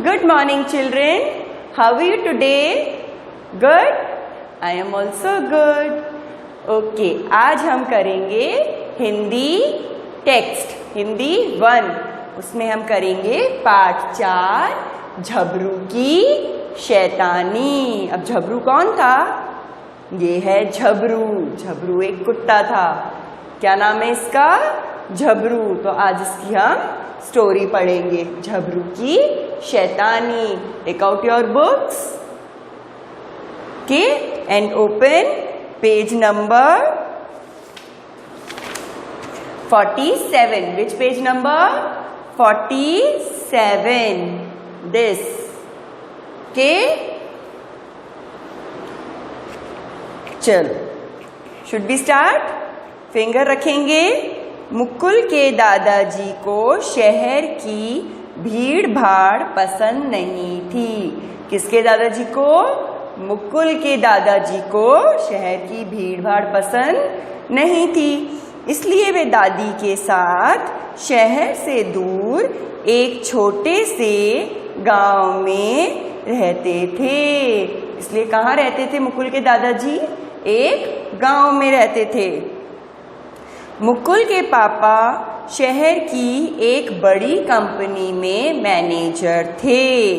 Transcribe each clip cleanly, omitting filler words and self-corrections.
Good morning, children. How are you today? Good? I am also good. Okay, आज हम करेंगे Hindi text, Hindi 1। उसमें हम करेंगे पाठ 4, झबरू की शैतानी। अब झबरू कौन था? ये है झबरू। झबरू एक कुत्ता था। क्या नाम है इसका? झबरू। तो आज इसकी हम स्टोरी पढ़ेंगे, झबरू की शैतानी। Take out your books, okay, and open page number 47. Which page number? 47. This. Okay? चलो, शुड बी स्टार्ट। फिंगर रखेंगे। मुकुल के दादाजी को शहर की भीड़ भाड़ पसंद नहीं थी। किसके दादाजी को? मुकुल के दादाजी को शहर की भीड़ भाड़ पसंद नहीं थी, इसलिए वे दादी के साथ शहर से दूर एक छोटे से गांव में रहते थे। इसलिए कहाँ रहते थे मुकुल के दादाजी? एक गांव में रहते थे। मुकुल के पापा शहर की एक बड़ी कंपनी में मैनेजर थे,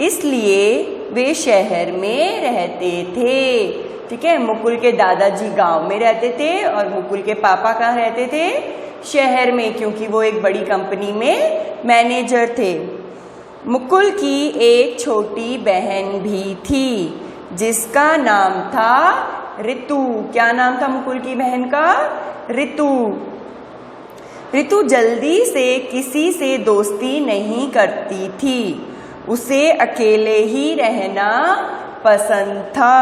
इसलिए वे शहर में रहते थे। ठीक है, मुकुल के दादाजी गांव में रहते थे और मुकुल के पापा कहाँ रहते थे? शहर में, क्योंकि वो एक बड़ी कंपनी में मैनेजर थे। मुकुल की एक छोटी बहन भी थी जिसका नाम था रितु। क्या नाम था मुकुल की बहन का? रितु। रितु जल्दी से किसी से दोस्ती नहीं करती थी, उसे अकेले ही रहना पसंद था।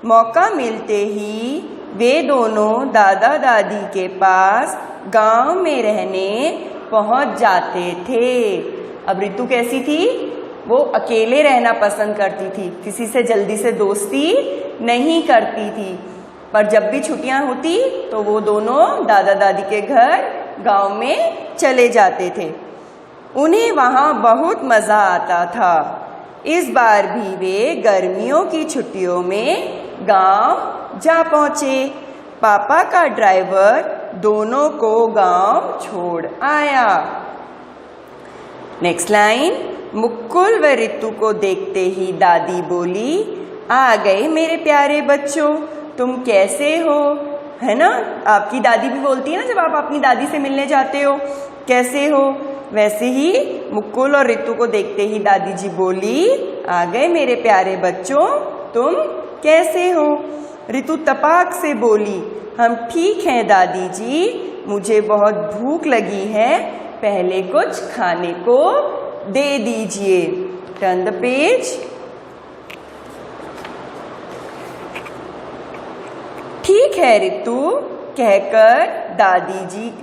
मौका मिलते ही वे दोनों दादा दादी के पास गांव में रहने पहुंच जाते थे। अब रितु कैसी थी? वो अकेले रहना पसंद करती थी, किसी से जल्दी से दोस्ती नहीं करती थी। पर जब भी छुट्टियां होती तो वो दोनों दादा दादी के घर गांव में चले जाते थे। उन्हें वहां बहुत मजा आता था। इस बार भी वे गर्मियों की छुट्टियों में गांव जा पहुंचे। पापा का ड्राइवर दोनों को गांव छोड़ आया। Next line. मुकुल व रितु को देखते ही दादी बोली, आ गए मेरे प्यारे बच्चों, तुम कैसे हो? है ना, आपकी दादी भी बोलती है ना जब आप अपनी दादी से मिलने जाते हो, कैसे हो? वैसे ही मुकुल और रितु को देखते ही दादी जी बोली, आ गए मेरे प्यारे बच्चों, तुम कैसे हो? रितु तपाक से बोली, हम ठीक हैं दादी जी, मुझे बहुत भूख लगी है, पहले कुछ खाने को दे दीजिए। Turn the page. ठीक है रितु कहकर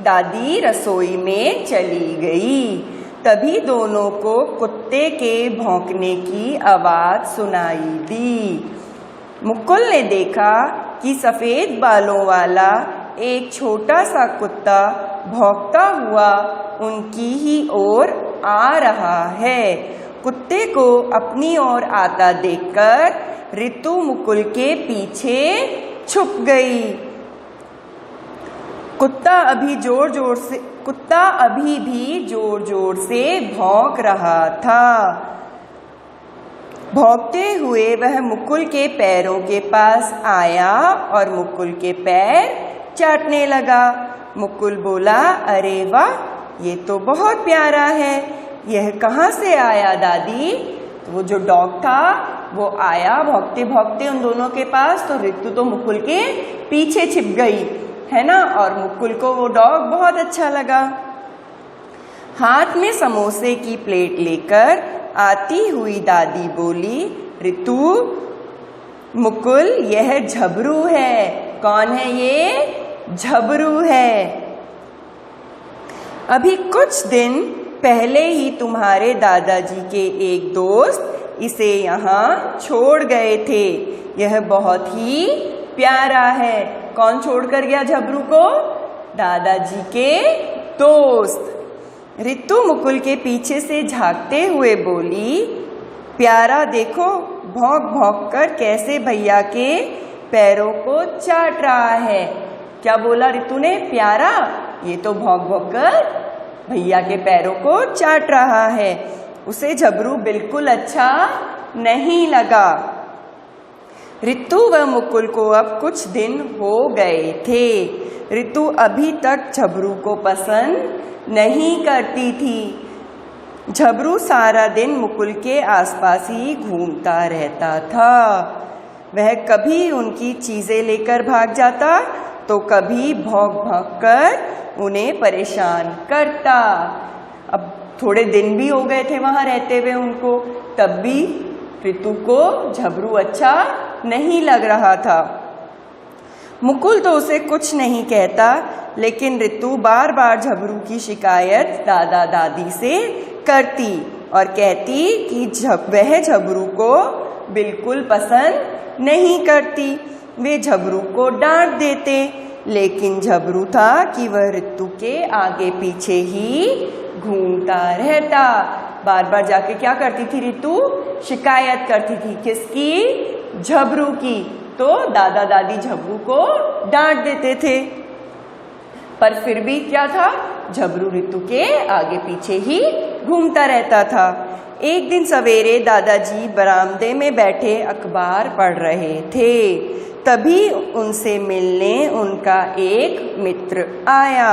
दादी रसोई में चली गई। तभी दोनों को कुत्ते के भौंकने की आवाज सुनाई दी। मुकुल ने देखा कि सफेद बालों वाला एक छोटा सा कुत्ता भौंकता हुआ उनकी ही ओर आ रहा है। कुत्ते को अपनी ओर आता देखकर रितु मुकुल के पीछे छुप गई। कुत्ता अभी भी जोर जोर से भौंक रहा था। भौंकते हुए वह मुकुल के पैरों के पास आया और मुकुल के पैर चाटने लगा। मुकुल बोला, अरे वाह, ये तो बहुत प्यारा है, यह कहाँ से आया दादी? तो वो जो डॉग था वो आया भौंकते भौंकते उन दोनों के पास, तो रितु तो मुकुल के पीछे छिप गई, है ना, और मुकुल को वो डॉग बहुत अच्छा लगा। हाथ में समोसे की प्लेट लेकर आती हुई दादी बोली, रितु, मुकुल यह झबरू है। कौन है ये? झबरू है। अभी कुछ दिन पहले ही तुम्हारे दादाजी के एक दोस्त इसे यहाँ छोड़ गए थे। यह बहुत ही प्यारा है। कौन छोड़ कर गया झबरू को? दादाजी के दोस्त। रितु मुकुल के पीछे से झांकते हुए बोली, प्यारा देखो भौंक भौंक कर कैसे भैया के पैरों को चाट रहा है। क्या बोला रितु ने? प्यारा, ये तो भौंक भौंक कर भैया के पैरों को चाट रहा है। उसे झबरू बिल्कुल अच्छा नहीं लगा। रितु व मुकुल को अब कुछ दिन हो गए थे। रितु अभी तक झबरू को पसंद नहीं करती थी। झबरू सारा दिन मुकुल के आसपास ही घूमता रहता था। वह कभी उनकी चीजें लेकर भाग जाता तो कभी भौंक भौंक कर उन्हें परेशान करता। अब थोड़े दिन भी हो गए थे वहां रहते हुए उनको, तब भी रितु को झबरू अच्छा नहीं लग रहा था। मुकुल तो उसे कुछ नहीं कहता, लेकिन रितु बार बार झबरू की शिकायत दादा दादी से करती और कहती कि वह झबरू को बिल्कुल पसंद नहीं करती। वे झबरू को डांट देते, लेकिन झबरू था कि वह रितु के आगे पीछे ही घूमता रहता। बार बार जाके क्या करती थी रितु? शिकायत करती थी। किसकी? झबरू की। तो दादा दादी झबरू को डांट देते थे, पर फिर भी क्या था? झबरू रितु के आगे पीछे ही घूमता रहता था। एक दिन सवेरे दादाजी बरामदे में बैठे अखबार पढ़ रहे थे। तभी उनसे मिलने उनका एक मित्र आया।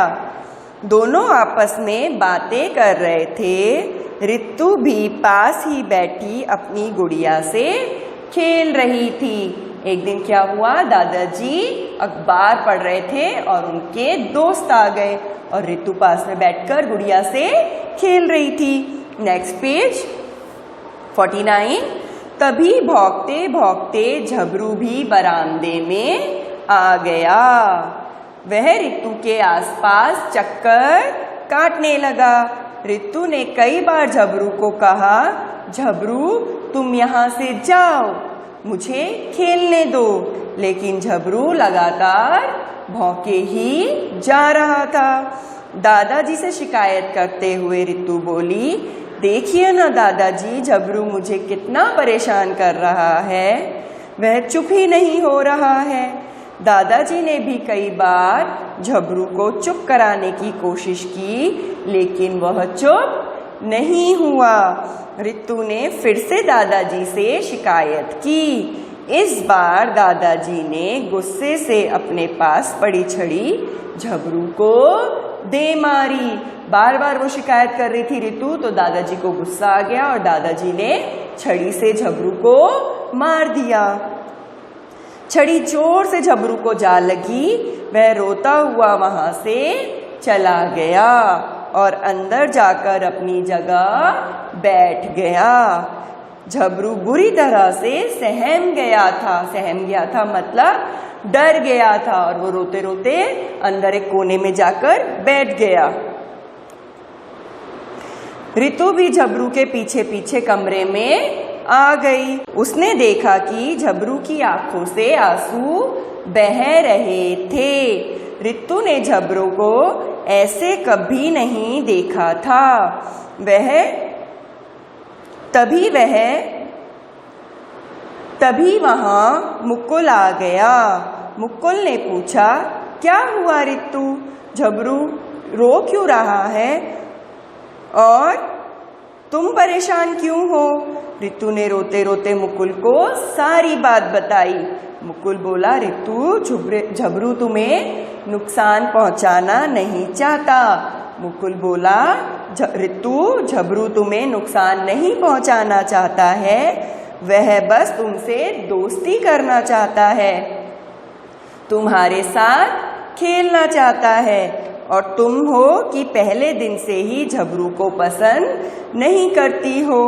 दोनों आपस में बातें कर रहे थे। रितु भी पास ही बैठी अपनी गुड़िया से खेल रही थी। एक दिन क्या हुआ? दादाजी अखबार पढ़ रहे थे और उनके दोस्त आ गए और रितु पास में बैठकर गुड़िया से खेल रही थी। Next page 49। तभी भौंकते भौंकते झबरू भी बरामदे में आ गया। वह रितु के आसपास चक्कर काटने लगा। रितु ने कई बार झबरू को कहा, झबरू तुम यहाँ से जाओ, मुझे खेलने दो, लेकिन झबरू लगातार भौंके ही जा रहा था। दादाजी से शिकायत करते हुए रितु बोली, देखिए ना दादाजी, झबरू मुझे कितना परेशान कर रहा है, वह चुप ही नहीं हो रहा है। दादाजी ने भी कई बार झबरू को चुप कराने की कोशिश की, लेकिन वह चुप नहीं हुआ। रितु ने फिर से दादाजी से शिकायत की। इस बार दादाजी ने गुस्से से अपने पास पड़ी छड़ी झबरू को दे मारी। बार बार वो शिकायत कर रही थी रितु, तो दादाजी को गुस्सा आ गया और दादाजी ने छड़ी से झबरू को मार दिया। छड़ी जोर से झबरू को जा लगी। वह रोता हुआ वहां से चला गया और अंदर जाकर अपनी जगह बैठ गया। झबरू बुरी तरह से सहम गया था मतलब डर गया था, और वो रोते रोते अंदर एक कोने में जाकर बैठ गया। रितु भी झबरू के पीछे पीछे कमरे में आ गई। उसने देखा कि झबरू की आंखों से आंसू बह रहे थे। रितु ने झबरू को ऐसे कभी नहीं देखा था। तभी वहां मुकुल आ गया। मुकुल ने पूछा, क्या हुआ रितु, झबरू रो क्यों रहा है और तुम परेशान क्यों हो? रितु ने रोते रोते मुकुल को सारी बात बताई। मुकुल बोला, रितु झबरू तुम्हें नुकसान पहुंचाना नहीं चाहता। मुकुल बोला, रितु झबरू तुम्हें नुकसान नहीं पहुंचाना चाहता है, वह बस तुमसे दोस्ती करना चाहता है, तुम्हारे साथ खेलना चाहता है, और तुम हो कि पहले दिन से ही झबरू को पसंद नहीं करती हो।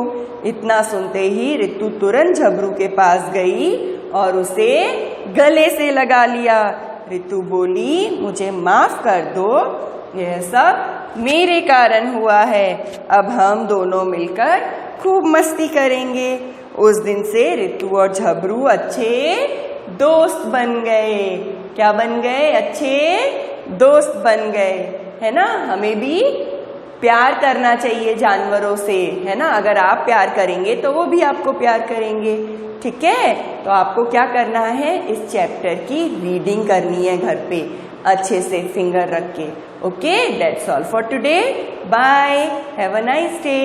इतना सुनते ही रितु तुरंत झबरू के पास गई और उसे गले से लगा लिया। रितु बोली, मुझे माफ कर दो, यह सब मेरे कारण हुआ है। अब हम दोनों मिलकर खूब मस्ती करेंगे। उस दिन से रितु और झबरू अच्छे दोस्त बन गए। क्या बन गए? अच्छे दोस्त बन गए, है ना। हमें भी प्यार करना चाहिए जानवरों से, है ना। अगर आप प्यार करेंगे तो वो भी आपको प्यार करेंगे, ठीक है। तो आपको क्या करना है, इस चैप्टर की रीडिंग करनी है घर पे अच्छे से फिंगर रख के। Okay, that's all for today. Bye, have a nice day.